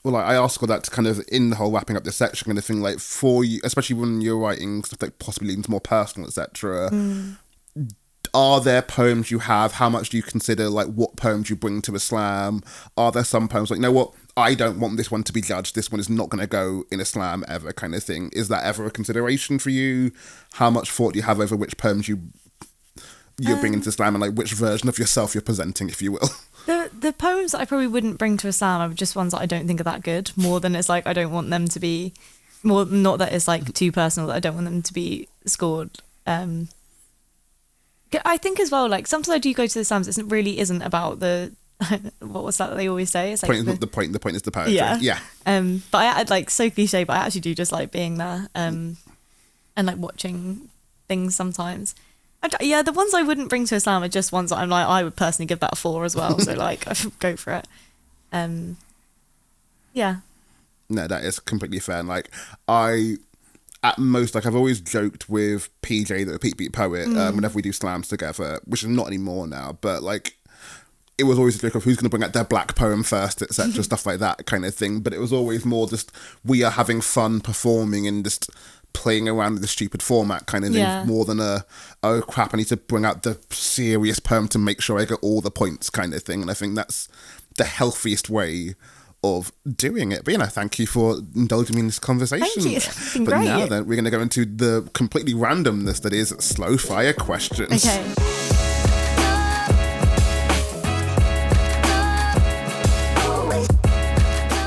S2: Well, like, I asked all that to kind of, in the whole wrapping up this section kind of thing, like for you, especially when you're writing stuff like possibly into more personal, etc. Are there poems you have? How much do you consider like what poems you bring to a slam? Are there some poems like, you know what, I don't want this one to be judged, this one is not going to go in a slam ever, kind of thing? Is that ever a consideration for you? How much thought do you have over which poems you're bringing to slam, and like which version of yourself you're presenting, if you will?
S1: The poems that I probably wouldn't bring to a slam are just ones that I don't think are that good, more than it's like I don't want them to be, more not that it's like too personal, that I don't want them to be scored. I think as well, like sometimes I do go to the slams, it really isn't about the what was that they always say? It's like
S2: the point is the poetry. Yeah.
S1: But I like, so cliche, but I actually do just like being there and like watching things sometimes. The ones I wouldn't bring to a slam are just ones that I'm like, I would personally give that a 4 as well. So like, I go for it. Yeah.
S2: No, that is completely fair. And like, at most, like I've always joked with PJ, the Repeat Beat Poet, whenever we do slams together, which is not anymore now, but like, it was always a joke of who's going to bring out their black poem first, etc., stuff like that kind of thing. But it was always more just, we are having fun performing and just playing around with the stupid format kind of thing, more than oh crap, I need to bring out the serious poem to make sure I get all the points kind of thing. And I think that's the healthiest way of doing it. But thank you for indulging me in this conversation.
S1: Thank you. It's been
S2: but
S1: great.
S2: Now then, we're going to go into the completely randomness that is slow fire questions.
S1: Okay.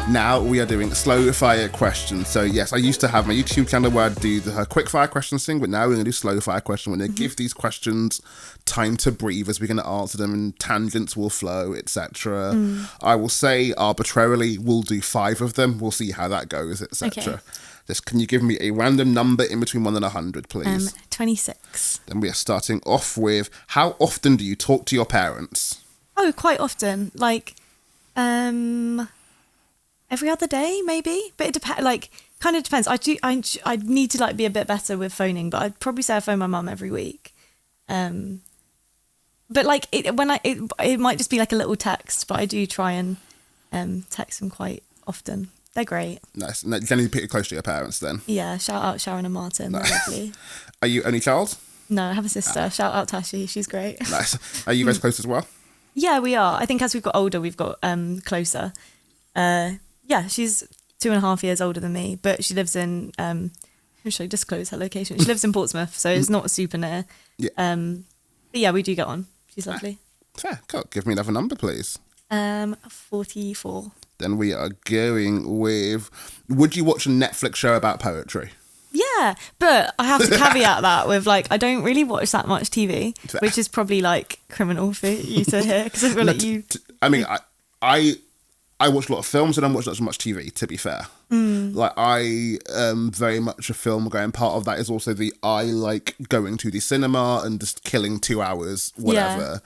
S2: Now we are doing slow fire questions. So yes, I used to have my YouTube channel where I'd do the quick fire questions thing, but now we're going to do slow fire questions. We're going to give these questions time to breathe as we're going to answer them, and tangents will flow, etc. I will say arbitrarily we'll do 5 of them. We'll see how that goes, etc. Okay. Just, can you give me a random number in between 1 and 100, please?
S1: 26.
S2: Then we are starting off with, how often do you talk to your parents?
S1: Oh, quite often. Like, every other day, maybe, but it depends. Like, kind of depends. I need to like be a bit better with phoning, but I'd probably say I phone my mum every week. But like it might just be like a little text, but I do try and text them quite often. They're great.
S2: Nice. And generally pretty close to your parents then.
S1: Yeah. Shout out Sharon and Martin. They're lovely.
S2: Are you only child?
S1: No, I have a sister. Shout out Tashi. She's great.
S2: Nice. Are you guys close as well?
S1: Yeah, we are. I think as we've got older, we've got closer. Yeah, she's 2.5 years older than me, but she lives in, should I disclose her location? She lives in Portsmouth, so it's not super near. Yeah. But yeah, we do get on. She's lovely.
S2: Fair. Cool. Give me another number, please.
S1: 44.
S2: Then we are going with, would you watch a Netflix show about poetry?
S1: Yeah, but I have to caveat that with like, I don't really watch that much TV, which is probably like criminal for you to hear, because I feel like you...
S2: I mean, I watch a lot of films and I don't watch that much TV, to be fair. Like, I am very much a film going. Part of that is also I like going to the cinema and just killing 2 hours, whatever. Yeah.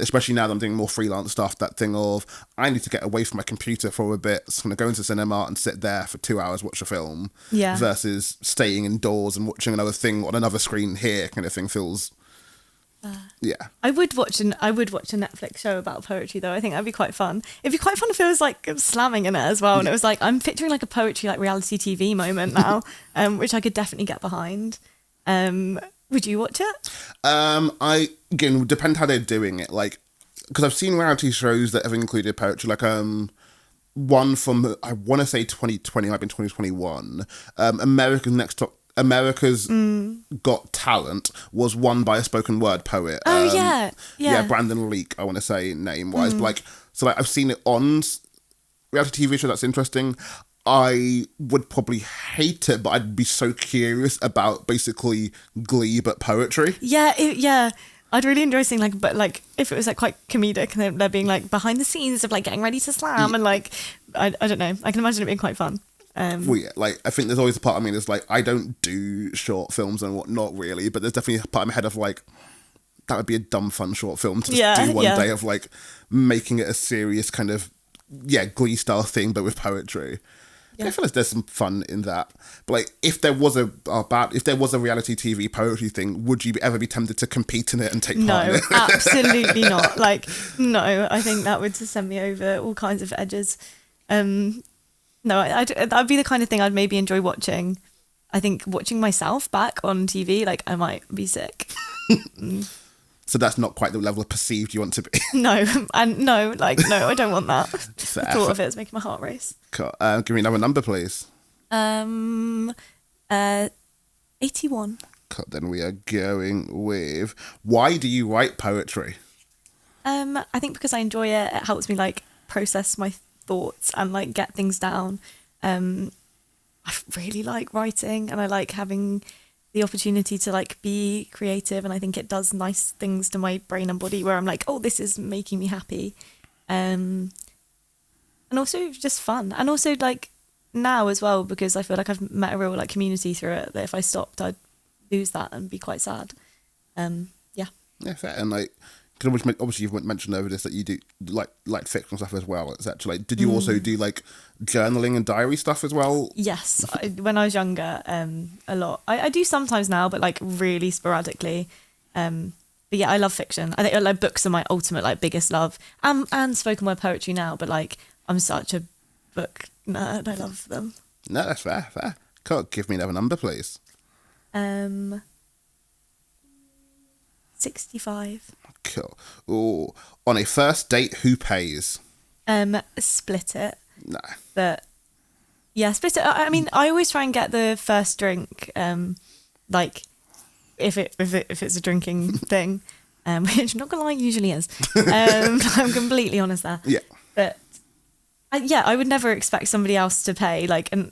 S2: Especially now that I'm doing more freelance stuff, that thing of, I need to get away from my computer for a bit. So I'm going to go into the cinema and sit there for 2 hours, watch a film. Versus staying indoors and watching another thing on another screen here kind of thing feels Yeah.
S1: I would watch a Netflix show about poetry though. I think that'd be quite fun. It'd be quite fun if it was like slamming in it as well. And it was like, I'm picturing like a poetry like reality TV moment now, which I could definitely get behind. Would you watch it?
S2: I again depend how they're doing it. Like, because I've seen reality shows that have included poetry. Like one from I want to say 2020, might have been 2021. America's Got Talent was won by a spoken word poet.
S1: Oh yeah.
S2: Brandon Leake, I want to say name wise. But I've seen it on reality TV show. That's interesting. I would probably hate it, but I'd be so curious about basically Glee but poetry.
S1: Yeah. I'd really enjoy seeing if it was like quite comedic and they're being like behind the scenes of like getting ready to slam and like I don't know. I can imagine it being quite fun.
S2: I think there's always a part of me that's like, I don't do short films and whatnot really, but there's definitely a part of my head of like, that would be a dumb fun short film to just do one day of like making it a serious kind of Glee style thing but with poetry. Yeah. I feel like there's some fun in that. But like, if there was a reality TV poetry thing, would you ever be tempted to compete in it and take part in it?
S1: No, absolutely not. Like, no, I think that would just send me over all kinds of edges. No, that'd be the kind of thing I'd maybe enjoy watching. I think watching myself back on TV, like I might be sick.
S2: So that's not quite the level of perceived you want to be. No,
S1: I don't want that. The thought of it is making my heart race.
S2: Cool. Give me another number, please.
S1: 81.
S2: Cool. Then we are going with, why do you write poetry?
S1: I think because I enjoy it. It helps me like process my thoughts and like get things down. I really like writing and I like having the opportunity to like be creative, and I think it does nice things to my brain and body where I'm like, oh, this is making me happy, and also just fun, and also like now as well, because I feel like I've met a real like community through it, that if I stopped I'd lose that and be quite sad. Yeah,
S2: fair. And like, obviously you've mentioned over this that you do like fiction stuff as well, etc. Like, did you also do like journaling and diary stuff as well?
S1: Yes, when I was younger, a lot. I do sometimes now, but like really sporadically. But yeah, I love fiction. I think like books are my ultimate like biggest love, and spoken word poetry now. But like, I'm such a book nerd. I love them.
S2: No, that's fair. Cool. Give me another number, please.
S1: 65.
S2: Cool. Ooh. On a first date, who pays?
S1: Split it.
S2: No.
S1: But yeah, split it. I mean, I always try and get the first drink. Like if it's a drinking thing, which I'm not gonna lie, usually is. I'm completely honest there.
S2: Yeah.
S1: But I would never expect somebody else to pay. Like, and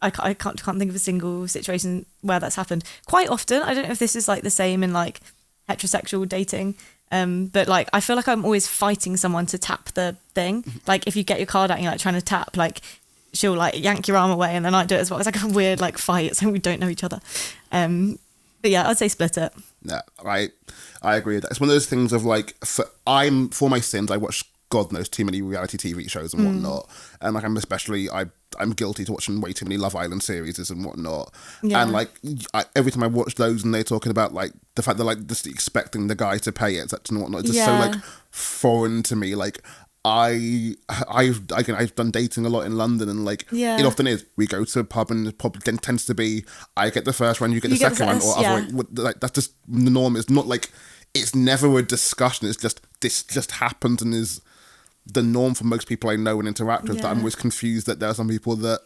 S1: I can't think of a single situation where that's happened. Quite often, I don't know if this is like the same in like heterosexual dating, but like I feel like I'm always fighting someone to tap the thing. Like if you get your card out and you're like trying to tap, like she'll like yank your arm away and then I do it as well. It's like a weird like fight, so we don't know each other. But yeah, I'd say split it.
S2: Yeah, I agree with that. It's one of those things of like, for my sins, I watch God knows too many reality TV shows and whatnot, and like I'm guilty to watching way too many Love Island series and whatnot. Yeah. And like every time I watch those and they're talking about like the fact that like just expecting the guy to pay it, etc. and whatnot, it's just so like foreign to me. Like I've done dating a lot in London, and like it often is we go to a pub and the pub then tends to be I get the first one, you get the second one, or like that's just the norm. It's not like, it's never a discussion. It's just, this just happens and is the norm for most people I know and interact with. That I'm always confused that there are some people that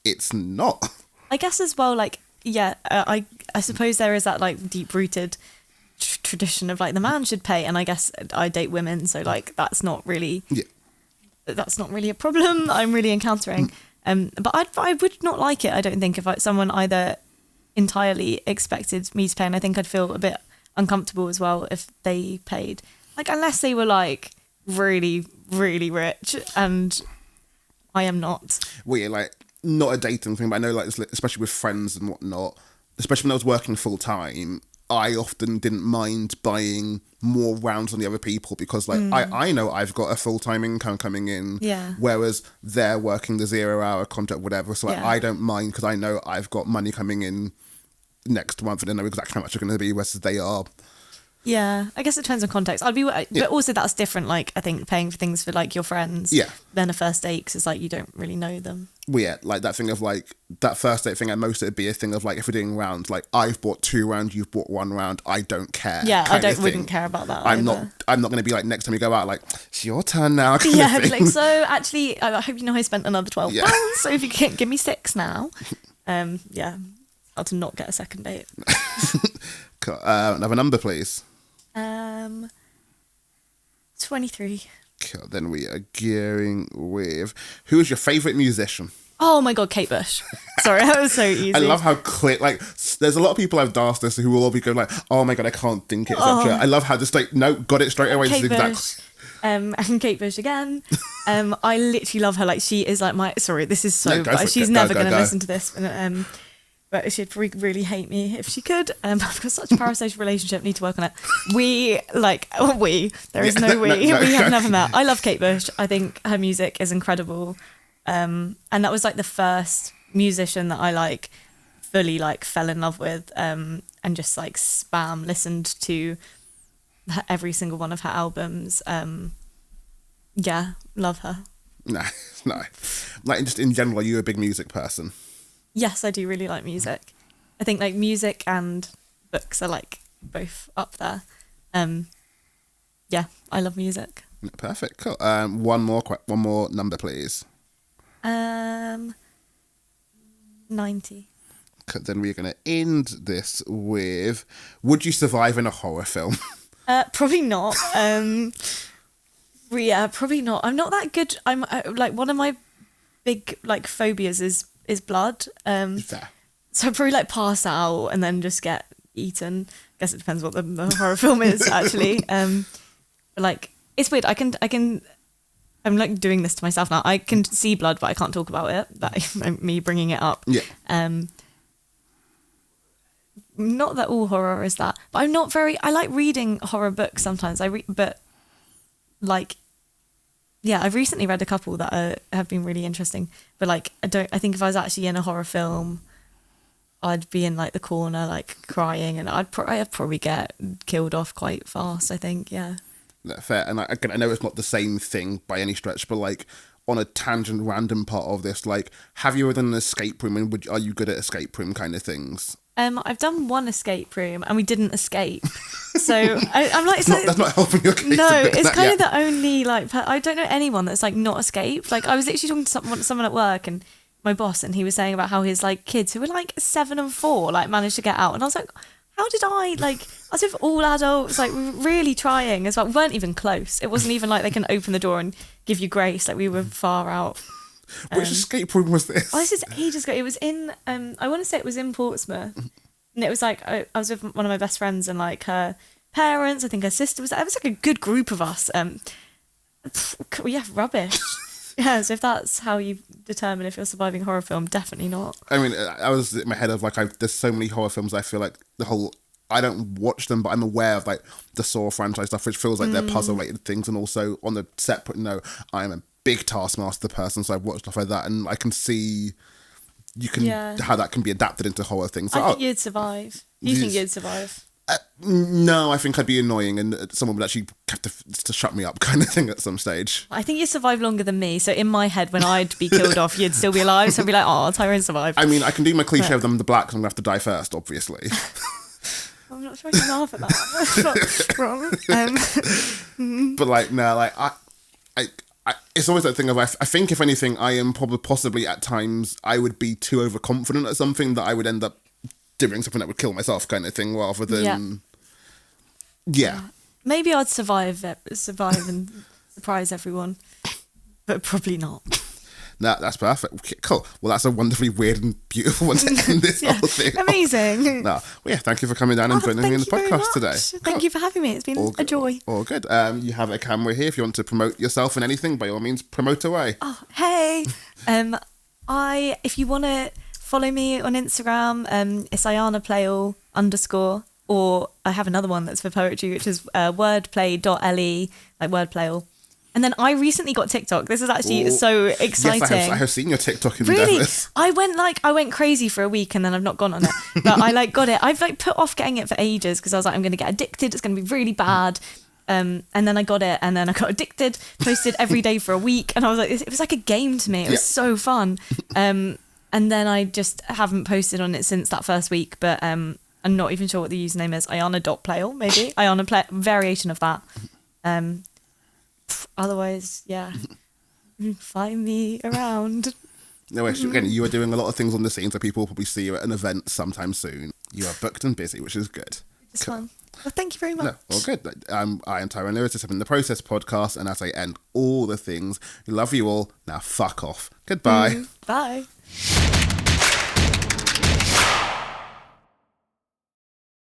S2: it's not.
S1: I guess as well, like, I suppose there is that like deep rooted tradition of like the man should pay, and I guess I date women, so like that's not really a problem I'm really encountering. But I would not like it, I don't think, if someone either entirely expected me to pay, and I think I'd feel a bit uncomfortable as well if they paid, like, unless they were like really really rich, and I am not. Well,
S2: yeah, like not a dating thing, but I know like especially with friends and whatnot, especially when I was working full time, I often didn't mind buying more rounds on the other people because like I know I've got a full-time income coming in, whereas they're working the 0-hour contract, whatever, so like I don't mind because I know I've got money coming in next month and I know exactly how much it's going to be, whereas they are
S1: Yeah, I guess it depends on context. But also that's different. Like, I think paying for things for like your friends, than a first date, because it's like you don't really know them.
S2: Well, yeah, like that thing of like that first date thing. At most, it'd be a thing of like if we're doing rounds, like I've bought 2 rounds, you've bought 1 round. I don't care.
S1: Yeah, wouldn't care about that.
S2: I'm not going to be like next time you go out, like it's your turn now.
S1: Yeah, like so. Actually, I hope you know I spent another £12. So if you can give me 6 now, yeah, hard to not get a second date.
S2: Cool. Another number, please.
S1: 23.
S2: Cool. Then we are gearing with who is your favourite musician?
S1: Oh my god, Kate Bush. Sorry, that was so easy.
S2: I love how quick, like, there's a lot of people I've asked this who will all be going like, oh my god, I can't think it, etc. I love how just like, no, got it straight away.
S1: Kate Bush. And Kate Bush again. I literally love her. Like, she is like my, sorry, this is so, she's never going to listen to this. But she'd probably really hate me if she could. I've got such a parasocial relationship, need to work on it. There is no we. We have never met. I love Kate Bush. I think her music is incredible. And that was like the first musician that I like fully like fell in love with, and just like listened to every single one of her albums. Yeah, love her.
S2: No. Like, just in general, are you a big music person?
S1: Yes, I do really like music. I think like music and books are like both up there. Yeah, I love music.
S2: Perfect. Cool. One more number, please.
S1: 90.
S2: Then we're going to end this with: would you survive in a horror film?
S1: Probably not. Yeah, probably not. I'm not that good. I'm like, one of my big like phobias is blood. So I'd probably like pass out and then just get eaten. I guess it depends what the horror film is actually. But like, it's weird. I'm like doing this to myself now. I can see blood, but I can't talk about it. That me bringing it up.
S2: Yeah.
S1: Not that all horror is that, but I'm not very. I like reading horror books sometimes. But like, yeah, I've recently read a couple that have been really interesting. But like, I think if I was actually in a horror film, I'd be in like the corner, like crying, and I'd probably get killed off quite fast. I think, yeah.
S2: Fair. And I know it's not the same thing by any stretch, but like on a tangent, random part of this, like, have you ever done an escape room, and are you good at escape room kind of things?
S1: I've done one escape room and we didn't escape. So I'm like,
S2: that's not helping your case.
S1: No, it's kind of the only like, I don't know anyone that's like not escaped. Like, I was literally talking to someone at work, and my boss, and he was saying about how his like kids who were like 7 and 4 like managed to get out, and I was like, how did I like, as if all adults like we were really trying as well. We weren't even close. It wasn't even like they can open the door and give you grace. Like, we were far out.
S2: Which escape room was this?
S1: Oh, this is ages ago. It was in, I want to say it was in Portsmouth. And it was like, I was with one of my best friends and like her parents, I think her sister was there. It was like a good group of us. Yeah, rubbish. Yeah, so if that's how you determine if you're surviving a horror film, definitely not.
S2: I mean, I was in my head of like, there's so many horror films, I feel like I don't watch them, but I'm aware of like the Saw franchise stuff, which feels like they're puzzle-related things. And also on the separate note, I am a big Taskmaster person, so I've watched stuff like that, and I can see how that can be adapted into horror things.
S1: I think you'd survive. Do you think you'd survive?
S2: No, I think I'd be annoying, and someone would actually have to shut me up, kind of thing at some stage.
S1: I think you'd survive longer than me. So in my head, when I'd be killed off, you'd still be alive. So I'd be like, oh, Tyrone survived.
S2: I mean, I can do my cliche of them the blacks, I'm gonna have to die first, obviously.
S1: I'm not sure I can laugh at that. That's wrong.
S2: But like, no, like I it's always that thing of I think if anything, I am possibly at times I would be too overconfident at something that I would end up doing something that would kill myself, kind of thing, rather than
S1: maybe I'd survive and surprise everyone, but probably not.
S2: No, that's perfect. Okay, cool. Well, that's a wonderfully weird and beautiful one to end this whole thing.
S1: Amazing.
S2: No, well, yeah, thank you for coming down and joining me in the podcast today.
S1: Thank you for having me. It's been a joy.
S2: All good. You have a camera here. If you want to promote yourself and anything, by all means, promote away.
S1: Oh, hey. If you want to follow me on Instagram, it's Ayana Playle _, or I have another one that's for poetry, which is wordplay.le, like wordplayle. And then I recently got TikTok. This is actually so exciting.
S2: Yes, I have seen your TikTok
S1: really?
S2: endeavors.
S1: I went crazy for a week and then I've not gone on it. But I got it. I've put off getting it for ages because I was like, I'm going to get addicted. It's going to be really bad. And then I got it and then I got addicted, posted every day for a week. And I was like, it was like a game to me. It was so fun. And then I just haven't posted on it since that first week. But I'm not even sure what the username is. Ayana.Playle, maybe. Ayana Playle, variation of that. Otherwise, yeah, find me around.
S2: No, again, you are doing a lot of things on the scene, so people will probably see you at an event sometime soon. You are booked and busy, which is good.
S1: It's fun. Well, thank you very much.
S2: No, well, good. I am Tyrone Lewis. This has been the Process Podcast, and as I end all the things, we love you all. Now, fuck off. Goodbye.
S1: Bye.